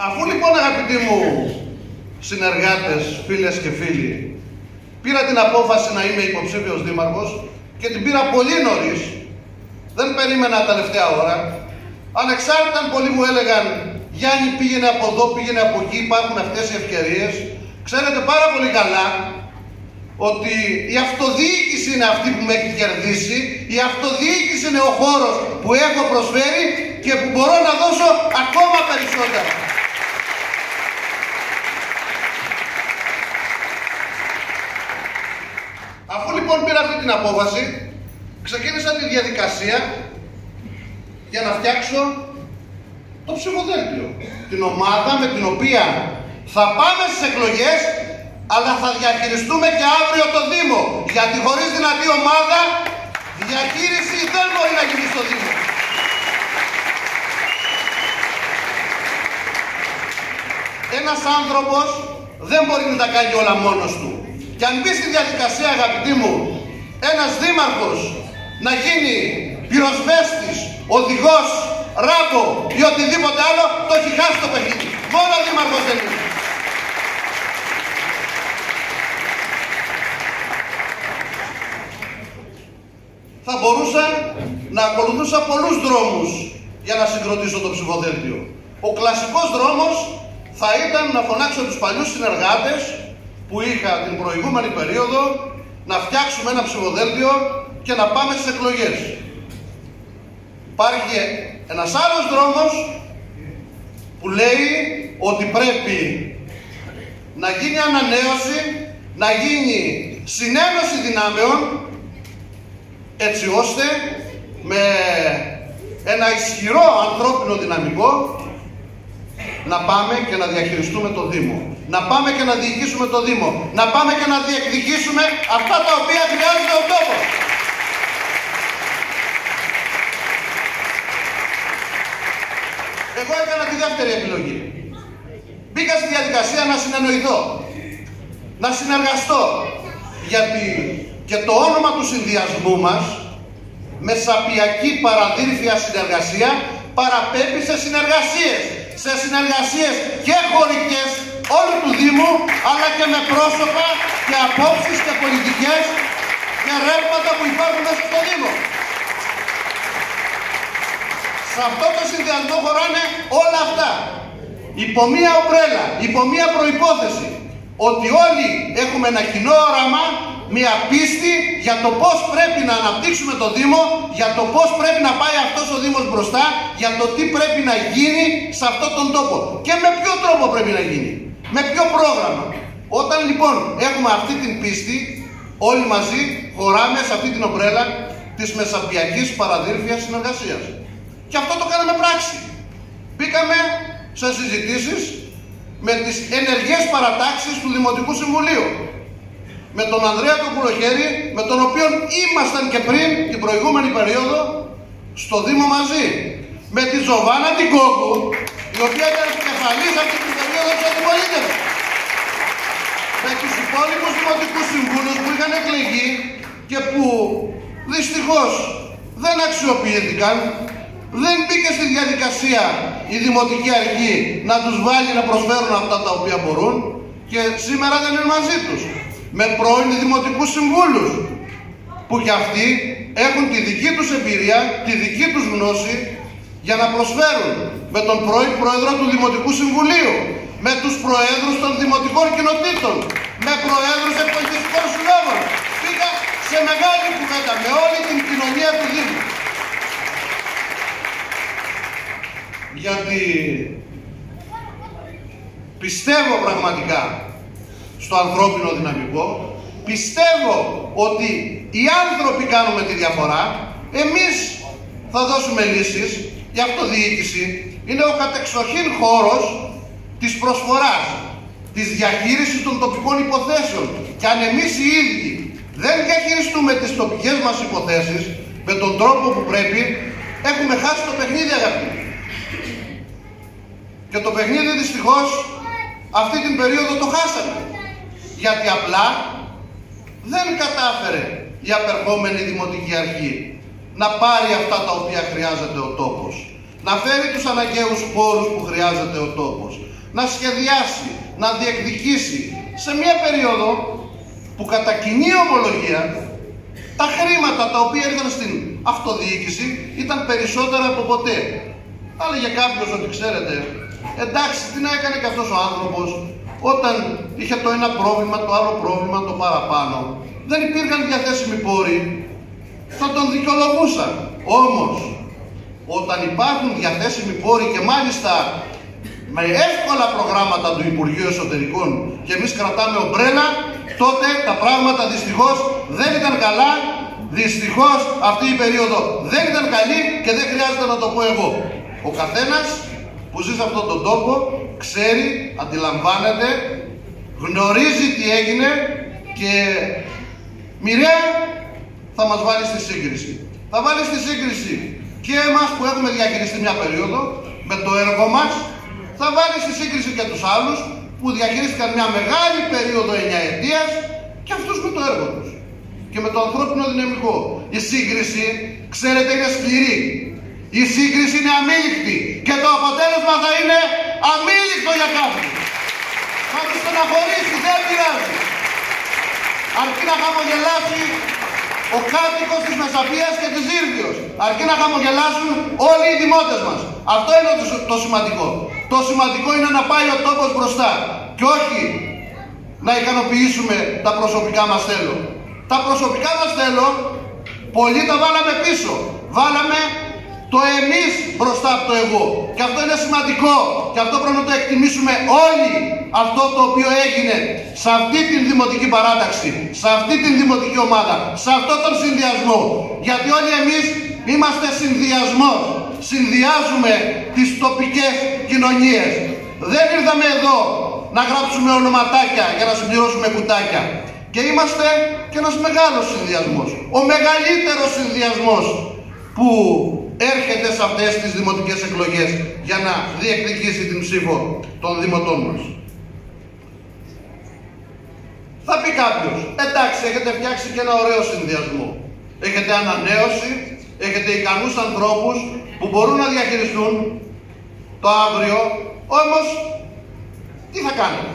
Αφού λοιπόν, αγαπητοί μου συνεργάτες, φίλες και φίλοι, πήρα την απόφαση να είμαι υποψήφιος δήμαρχος και την πήρα πολύ νωρίς, δεν περίμενα τελευταία ώρα, ανεξάρτητα αν πολλοί μου έλεγαν Γιάννη πήγαινε από εδώ, πήγαινε από εκεί, υπάρχουν αυτές οι ευκαιρίες, ξέρετε πάρα πολύ καλά ότι η αυτοδιοίκηση είναι αυτή που με έχει κερδίσει, η αυτοδιοίκηση είναι ο χώρος που έχω προσφέρει και που μπορώ να δώσω ακόμα περισσότερα. Αφού λοιπόν πήρα αυτή την απόφαση, ξεκίνησα τη διαδικασία για να φτιάξω το ψηφοδέλτιο. Την ομάδα με την οποία θα πάμε στις εκλογές, αλλά θα διαχειριστούμε και αύριο το Δήμο. Γιατί χωρίς δυνατή ομάδα, διαχείριση δεν μπορεί να γίνει στο Δήμο. Ένας άνθρωπος δεν μπορεί να τα κάνει όλα μόνος του. Και αν μπει στη διαδικασία, αγαπητοί μου, ένας δήμαρχος να γίνει πυροσβέστης, οδηγός, ράμπο ή οτιδήποτε άλλο, το έχει χάσει το παιχνίδι. Μόνο ο δήμαρχος δεν είναι. Θα μπορούσα να ακολουθούσα πολλούς δρόμους για να συγκροτήσω το ψηφοδέλτιο. Ο κλασικός δρόμος θα ήταν να φωνάξω τους παλιούς συνεργάτες που είχα την προηγούμενη περίοδο, να φτιάξουμε ένα ψηφοδέλτιο και να πάμε στις εκλογές. Υπάρχει ένας άλλος δρόμος που λέει ότι πρέπει να γίνει ανανέωση, να γίνει συνένωση δυνάμεων, έτσι ώστε με ένα ισχυρό ανθρώπινο δυναμικό να πάμε και να διαχειριστούμε το Δήμο. Να πάμε και να διοικήσουμε το Δήμο. Να πάμε και να διεκδικήσουμε αυτά τα οποία χρειάζεται ο τόπος. Εγώ έκανα τη δεύτερη επιλογή. Μπήκα στη διαδικασία να συνεννοηθώ, να συνεργαστώ, γιατί και το όνομα του συνδυασμού μας, Μεσαπιακή Παραδύρφια Συνεργασία, παραπέμπει σε συνεργασίες. Σε συνεργασίες και χωρικές όλου του Δήμου, αλλά και με πρόσωπα και απόψεις και πολιτικές και ρεύματα που υπάρχουν μέσα στο Δήμο. Σε αυτό το συνδυασμό χωράνε όλα αυτά. Υπό μία ομπρέλα, υπό μία προϋπόθεση, ότι όλοι έχουμε ένα κοινό όραμα, μία πίστη για το πώς πρέπει να αναπτύξουμε το Δήμο, για το πώς πρέπει να πάει αυτός ο Δήμος μπροστά, για το τι πρέπει να γίνει σε αυτόν τον τόπο. Και με ποιο τρόπο πρέπει να γίνει, με ποιο πρόγραμμα. Όταν λοιπόν έχουμε αυτή την πίστη, όλοι μαζί χωράμε σε αυτή την ομπρέλα της Μεσαπιακής Παραδύρφιας Συνεργασίας. Και αυτό το κάναμε πράξη. Μπήκαμε σε συζητήσεις με τις ενεργές παρατάξεις του Δημοτικού Συμβουλίου. Με τον Ανδρέα τον Κουλοχέρη, με τον οποίο ήμασταν και πριν την προηγούμενη περίοδο στο Δήμο μαζί. Με τη Ζωβάνα την Κόκκου, η οποία ήταν επικεφαλής αυτή την περίοδο της αντιπολίτευσης. Με τους υπόλοιπους Δημοτικούς Συμβούλους που είχαν εκλεγεί και που δυστυχώς δεν αξιοποιήθηκαν. Δεν μπήκε στη διαδικασία η Δημοτική Αρχή να τους βάλει να προσφέρουν αυτά τα οποία μπορούν και σήμερα δεν είναι μαζί τους. Με πρώην Δημοτικούς Συμβούλους που κι αυτοί έχουν τη δική τους εμπειρία, τη δική τους γνώση για να προσφέρουν. Με τον πρώην Πρόεδρο του Δημοτικού Συμβουλίου, με τους Προέδρους των Δημοτικών Κοινοτήτων, με Προέδρους Εκπαιδευτικών Συλλόγων. Πήγα σε μεγάλη κουβέντα με όλη την κοινωνία του Δήμου. Γιατί πιστεύω πραγματικά στο ανθρώπινο δυναμικό, πιστεύω ότι οι άνθρωποι κάνουμε τη διαφορά, εμείς θα δώσουμε λύσεις. Η αυτοδιοίκηση είναι ο κατεξοχήν χώρος της προσφοράς, της διαχείρισης των τοπικών υποθέσεων. Και αν εμείς οι ίδιοι δεν διαχειριστούμε τις τοπικές μας υποθέσεις με τον τρόπο που πρέπει, έχουμε χάσει το παιχνίδι, αγαπητοί. Και το παιχνίδι δυστυχώς αυτή την περίοδο το χάσαμε. Γιατί απλά δεν κατάφερε η απερχόμενη Δημοτική Αρχή να πάρει αυτά τα οποία χρειάζεται ο τόπος. Να φέρει τους αναγκαίους πόρους που χρειάζεται ο τόπος. να σχεδιάσει, να διεκδικήσει σε μια περίοδο που κατά κοινή ομολογία τα χρήματα τα οποία ήρθαν στην αυτοδιοίκηση ήταν περισσότερα από ποτέ. Θα έλεγε κάποιος ότι ξέρετε, εντάξει, τι να έκανε και αυτός ο άνθρωπος όταν είχε το ένα πρόβλημα, το άλλο πρόβλημα, το παραπάνω. Δεν υπήρχαν διαθέσιμοι πόροι, θα τον δικαιολογούσαν. Όμως, όταν υπάρχουν διαθέσιμοι πόροι και μάλιστα με εύκολα προγράμματα του Υπουργείου Εσωτερικών και εμείς κρατάμε ομπρέλα, τότε τα πράγματα δυστυχώς δεν ήταν καλά. Δυστυχώς αυτή η περίοδο δεν ήταν καλή και δεν χρειάζεται να το πω εγώ. Ο καθένας που ζει σε αυτόν τον τόπο ξέρει, αντιλαμβάνεται, γνωρίζει τι έγινε και μοιραία θα μας βάλει στη σύγκριση. Θα βάλει στη σύγκριση και εμάς που έχουμε διαχειριστεί μια περίοδο με το έργο μας, θα βάλει στη σύγκριση και τους άλλους που διαχειρίστηκαν μια μεγάλη περίοδο 9 ετίας και αυτούς με το έργο τους και με το ανθρώπινο δυναμικό. Η σύγκριση, ξέρετε, είναι σκληρή. Η σύγκριση είναι αμήλικτη και το αποτέλεσμα θα είναι αμήλικτο για κάποιους. Θα τους στεναχωρήσει, δεν πειράζει. Αρκεί να χαμογελάσει ο κάτοικος της Μεσαπίας και της Ήρβιος. Αρκεί να χαμογελάσουν όλοι οι δημότες μας. Αυτό είναι το σημαντικό. Το σημαντικό είναι να πάει ο τόπος μπροστά και όχι να ικανοποιήσουμε τα προσωπικά μας θέλω. Τα προσωπικά μας θέλω, πολλοί τα βάλαμε πίσω. Βάλαμε το εμείς μπροστά από το εγώ. Και αυτό είναι σημαντικό. Και αυτό πρέπει να το εκτιμήσουμε όλοι. Αυτό το οποίο έγινε σε αυτή την δημοτική παράταξη, σε αυτή την δημοτική ομάδα, σε αυτόν τον συνδυασμό. Γιατί όλοι εμείς είμαστε συνδυασμός. Συνδυάζουμε τις τοπικές κοινωνίες. Δεν ήρθαμε εδώ να γράψουμε ονοματάκια για να συμπληρώσουμε κουτάκια. Και είμαστε και ένας μεγάλος συνδυασμός. Ο μεγαλύτερος συνδυασμός που έρχεται σε αυτές τις δημοτικές εκλογές για να διεκδικήσει την ψήφο των δημοτών μας. Θα πει κάποιος, εντάξει, έχετε φτιάξει και ένα ωραίο συνδυασμό. Έχετε ανανέωση, έχετε ικανούς ανθρώπους που μπορούν να διαχειριστούν το αύριο, όμως τι θα κάνετε?